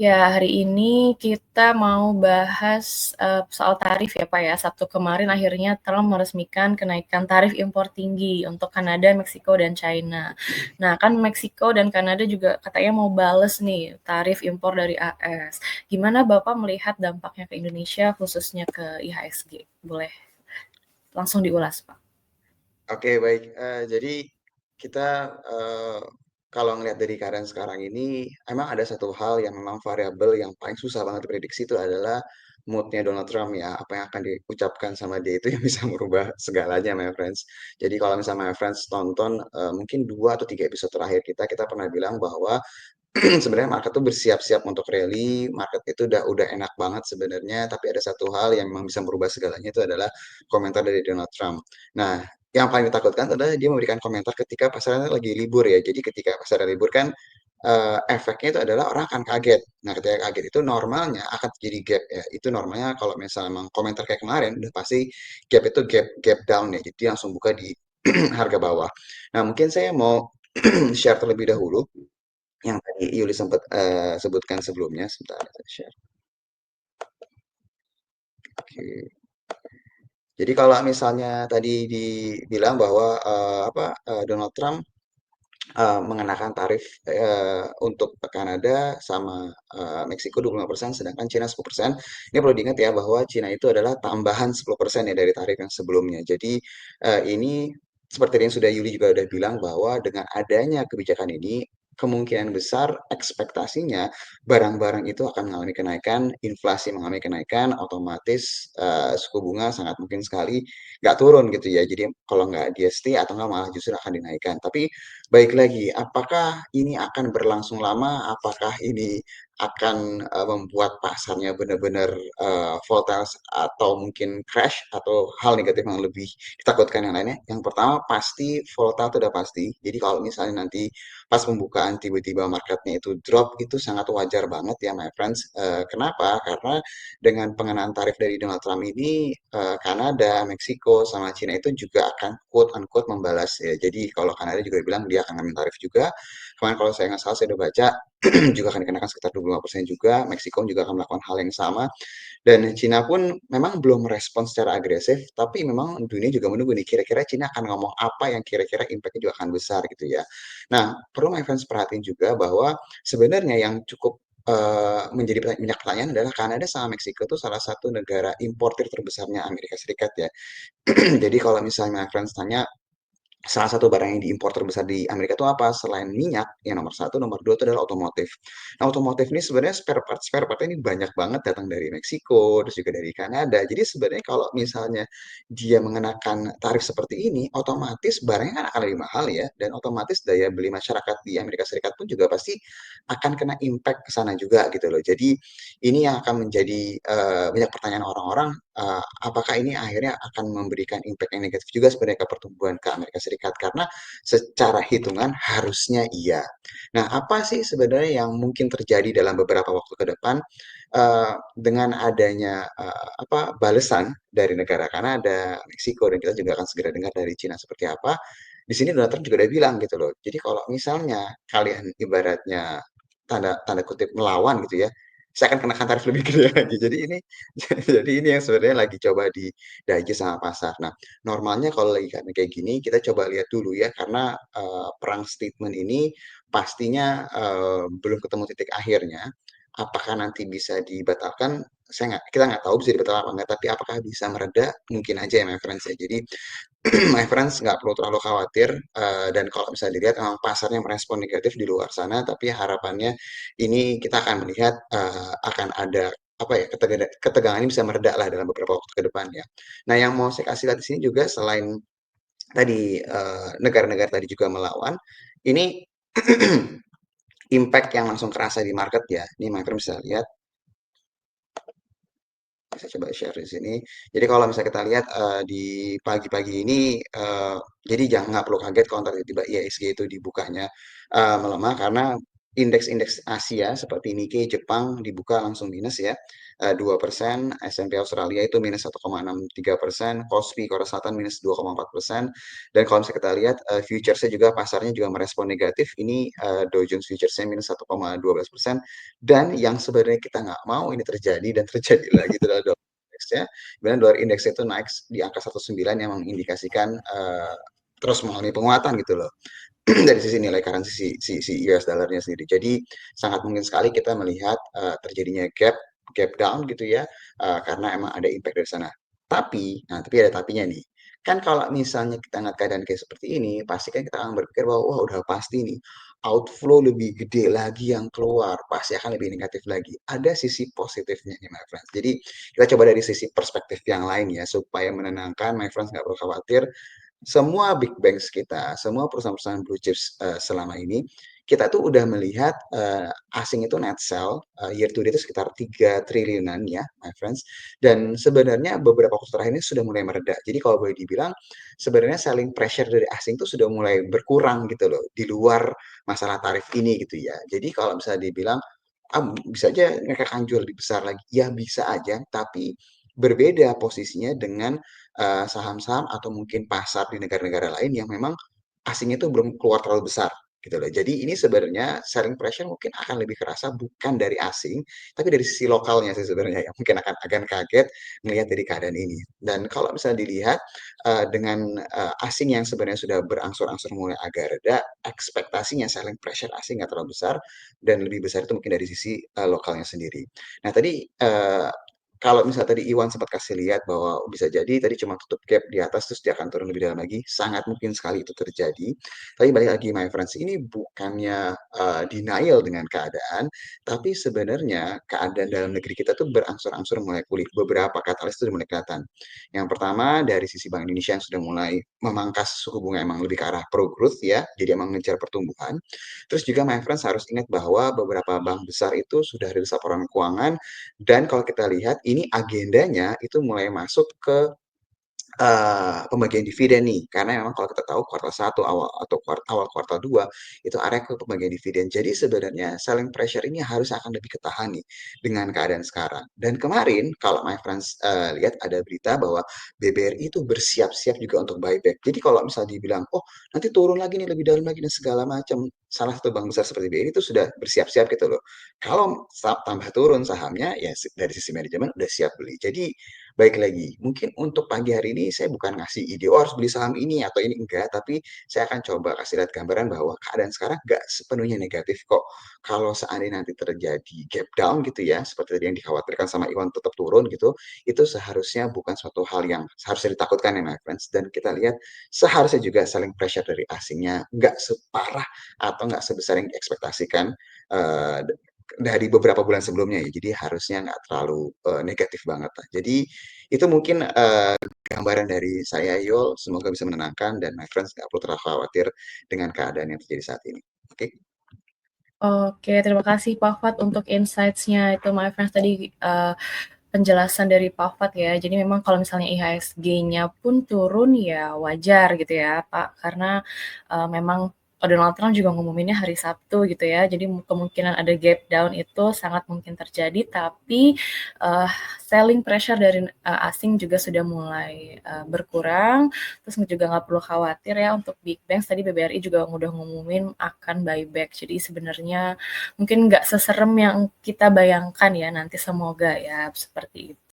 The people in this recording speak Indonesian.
Ya, hari ini kita mau bahas soal tarif ya Pak ya. Sabtu kemarin akhirnya Trump meresmikan kenaikan tarif impor tinggi untuk Kanada, Meksiko, dan China. Nah, kan Meksiko dan Kanada juga katanya mau bales nih tarif impor dari AS. Gimana Bapak melihat dampaknya ke Indonesia, khususnya ke IHSG? Boleh langsung diulas Pak. Oke, baik. Jadi kita kalau ngelihat dari keadaan sekarang ini, emang ada satu hal yang memang variabel yang paling susah banget diprediksi itu adalah moodnya Donald Trump ya. Apa yang akan diucapkan sama dia itu yang bisa merubah segalanya, my friends. Jadi kalau misalnya my friends tonton mungkin 2 atau 3 episode terakhir kita pernah bilang bahwa sebenarnya market tuh bersiap-siap untuk rally, market itu udah enak banget sebenarnya, tapi ada satu hal yang memang bisa merubah segalanya itu adalah komentar dari Donald Trump. Nah, yang paling ditakutkan adalah dia memberikan komentar ketika pasarnya lagi libur ya. Jadi ketika pasarnya libur kan efeknya itu adalah orang akan kaget. Nah, ketika kaget itu normalnya akan terjadi gap ya. Itu normalnya kalau misalnya memang komentar kayak kemarin udah pasti gap itu gap down ya. Jadi langsung buka di harga bawah. Nah, mungkin saya mau share terlebih dahulu yang tadi Yuli sempat sebutkan sebelumnya. Sebentar, saya share. Oke. Jadi kalau misalnya tadi dibilang bahwa Donald Trump mengenakan tarif untuk Kanada sama Meksiko 25%, sedangkan Cina 10%. Ini perlu diingat ya bahwa Cina itu adalah tambahan 10% ya dari tarif yang sebelumnya. Jadi ini seperti yang sudah Yuli juga udah bilang bahwa dengan adanya kebijakan ini kemungkinan besar ekspektasinya barang-barang itu akan mengalami kenaikan, inflasi mengalami kenaikan, otomatis suku bunga sangat mungkin sekali nggak turun gitu ya. Jadi kalau nggak dia stay atau nggak malah justru akan dinaikkan. Tapi baik lagi, apakah ini akan berlangsung lama? Apakah ini akan membuat pasarnya benar-benar volatile atau mungkin crash atau hal negatif yang lebih ditakutkan yang lainnya? Yang pertama pasti volatile itu udah pasti. Jadi kalau misalnya nanti pas pembukaan tiba-tiba marketnya itu drop itu sangat wajar banget ya my friends. Kenapa? Karena dengan pengenaan tarif dari Donald Trump ini, Kanada, Meksiko, sama Cina itu juga akan quote unquote membalas ya. Jadi kalau Kanada juga bilang dia akan ngambil tarif juga. Kemarin kalau saya nggak salah saya udah baca juga akan dikenakan sekitar 25% juga. Meksiko juga akan melakukan hal yang sama. Dan Cina pun memang belum merespon secara agresif, tapi memang dunia juga menunggu nih kira-kira Cina akan ngomong apa yang kira-kira impact-nya juga akan besar gitu ya. Nah, perlu my friends perhatiin juga bahwa sebenarnya yang cukup menjadi banyak pertanyaan adalah Kanada sama Meksiko itu salah satu negara importir terbesarnya Amerika Serikat ya. Jadi kalau misalnya my friends tanya salah satu barang yang diimpor terbesar di Amerika itu apa? Selain minyak, yang nomor satu, nomor dua itu adalah otomotif. Nah, otomotif ini sebenarnya spare part ini banyak banget datang dari Meksiko, terus juga dari Kanada. Jadi sebenarnya kalau misalnya dia mengenakan tarif seperti ini, otomatis barangnya kan akan lebih mahal ya, dan otomatis daya beli masyarakat di Amerika Serikat pun juga pasti akan kena impact ke sana juga gitu loh. Jadi ini yang akan menjadi banyak pertanyaan orang-orang, apakah ini akhirnya akan memberikan impact yang negatif juga sebenarnya ke pertumbuhan ke Amerika Serikat karena secara hitungan harusnya iya. Nah, apa sih sebenarnya yang mungkin terjadi dalam beberapa waktu ke depan dengan adanya balasan dari negara Kanada, Meksiko dan kita juga akan segera dengar dari Cina seperti apa. Di sini Donald Trump juga udah bilang gitu loh. Jadi kalau misalnya kalian ibaratnya tanda tanda kutip melawan gitu ya, saya akan kenakan tarif lebih gede lagi. Jadi ini jadi ini yang sebenarnya lagi coba di-digest sama pasar. Nah, normalnya kalau lagi kayak gini kita coba lihat dulu ya karena perang statement ini pastinya belum ketemu titik akhirnya. Apakah nanti bisa dibatalkan? Kita nggak tahu bisa dibatalkan apa enggak, tapi apakah bisa mereda? Mungkin aja ya my friends ya. Jadi my friends nggak perlu terlalu khawatir dan kalau misalnya dilihat memang pasarnya merespon negatif di luar sana tapi harapannya ini kita akan melihat akan ada apa ya ketegangan ini bisa mereda lah dalam beberapa waktu ke depannya. Nah yang mau saya kasih lihat di sini juga selain tadi negara-negara tadi juga melawan ini impact yang langsung kerasa di market ya. Ini my friends bisa lihat saya coba share di sini. Jadi kalau misalnya kita lihat di pagi-pagi ini, jadi jangan nggak perlu kaget kalau ntar tiba-tiba IISG itu dibukanya melemah karena indeks-indeks Asia seperti Nikkei Jepang dibuka langsung minus ya, 2%, S&P Australia itu minus 1,63%, Kospi Korea Selatan minus 2,4%, dan kalau misalnya kita lihat futuresnya juga pasarnya juga merespon negatif, ini Dow Jones Futuresnya minus 1,12%, dan yang sebenarnya kita nggak mau ini terjadi dan terjadi lagi itu adalah dolar indeksnya, kemudian dolar indeksnya itu naik di angka 19 yang mengindikasikan terus mengalami penguatan gitu loh. Dari sisi nilai currency si US dollarnya sendiri. Jadi sangat mungkin sekali kita melihat terjadinya gap down gitu ya, karena emang ada impact dari sana. Tapi ada tapinya nih. Kan kalau misalnya kita ngeliat keadaan kayak seperti ini, pasti kan kita akan berpikir bahwa wah udah pasti nih outflow lebih gede lagi yang keluar, pasti akan lebih negatif lagi. Ada sisi positifnya nih, my friends. Jadi kita coba dari sisi perspektif yang lain ya, supaya menenangkan my friends nggak perlu khawatir semua big banks kita, semua perusahaan-perusahaan blue chips selama ini, kita tuh udah melihat asing itu net sell year to date itu sekitar 3 triliunan ya, my friends. Dan sebenarnya beberapa waktu terakhir ini sudah mulai mereda. Jadi kalau boleh dibilang, sebenarnya selling pressure dari asing itu sudah mulai berkurang gitu loh, di luar masalah tarif ini gitu ya. Jadi kalau misalnya dibilang, bisa aja mereka akan jual lebih besar lagi. Ya bisa aja, tapi berbeda posisinya dengan saham-saham atau mungkin pasar di negara-negara lain yang memang asing itu belum keluar terlalu besar gitu loh. Jadi ini sebenarnya selling pressure mungkin akan lebih kerasa bukan dari asing, tapi dari sisi lokalnya sih sebenarnya yang mungkin akan kaget melihat dari keadaan ini. Dan kalau misalnya dilihat dengan asing yang sebenarnya sudah berangsur-angsur mulai agak reda, ekspektasinya selling pressure asing nggak terlalu besar dan lebih besar itu mungkin dari sisi lokalnya sendiri. Nah tadi kalau misalnya tadi Iwan sempat kasih lihat bahwa bisa jadi tadi cuma tutup gap di atas terus dia akan turun lebih dalam lagi, sangat mungkin sekali itu terjadi. Tapi balik lagi my friends, ini bukannya denial dengan keadaan, tapi sebenarnya keadaan dalam negeri kita tuh berangsur-angsur mulai pulih. Beberapa katalis itu sudah mulai kelihatan. Yang pertama dari sisi Bank Indonesia yang sudah mulai memangkas suku bunga emang lebih ke arah pro growth ya, jadi emang mengejar pertumbuhan. Terus juga my friends harus ingat bahwa beberapa bank besar itu sudah rilis laporan keuangan dan kalau kita lihat ini agendanya itu mulai masuk ke pembagian dividen nih, karena memang kalau kita tahu kuartal 1 awal atau awal kuartal 2 itu area ke pembagian dividen. Jadi sebenarnya selling pressure ini harus akan lebih ketahan nih dengan keadaan sekarang. Dan kemarin kalau my friends lihat ada berita bahwa BBRI itu bersiap-siap juga untuk buyback. Jadi kalau misalnya dibilang, oh nanti turun lagi nih lebih dalam lagi dan segala macam, salah satu bank besar seperti BRI itu sudah bersiap-siap gitu loh. Kalau tambah turun sahamnya, ya dari sisi manajemen udah siap beli. Jadi baik lagi, mungkin untuk pagi hari ini saya bukan ngasih ide, oh harus beli saham ini atau ini enggak, tapi saya akan coba kasih lihat gambaran bahwa keadaan sekarang enggak sepenuhnya negatif kok. Kalau seandainya nanti terjadi gap down gitu ya, seperti tadi yang dikhawatirkan sama Iwan tetap turun gitu, itu seharusnya bukan suatu hal yang seharusnya ditakutkan ya my friends. Dan kita lihat seharusnya juga selling pressure dari asingnya enggak separah atau enggak sebesar yang diekspektasikan eh, dari beberapa bulan sebelumnya ya. Jadi harusnya nggak terlalu negatif banget lah. Jadi itu mungkin gambaran dari saya Yul. Semoga bisa menenangkan dan my friends nggak perlu terlalu khawatir dengan keadaan yang terjadi saat ini. Oke? Oke, terima kasih Pak Fat untuk insights-nya itu my friends tadi penjelasan dari Pak Fat ya. Jadi memang kalau misalnya IHSG-nya pun turun ya wajar gitu ya Pak, karena memang Donald Trump juga ngumuminnya hari Sabtu gitu ya. Jadi kemungkinan ada gap down itu sangat mungkin terjadi, tapi uh, selling pressure dari asing juga sudah mulai berkurang. Terus juga nggak perlu khawatir ya untuk big banks. Tadi BBRI juga udah ngumumin akan buyback. Jadi sebenarnya mungkin nggak seserem yang kita bayangkan ya nanti semoga ya seperti itu.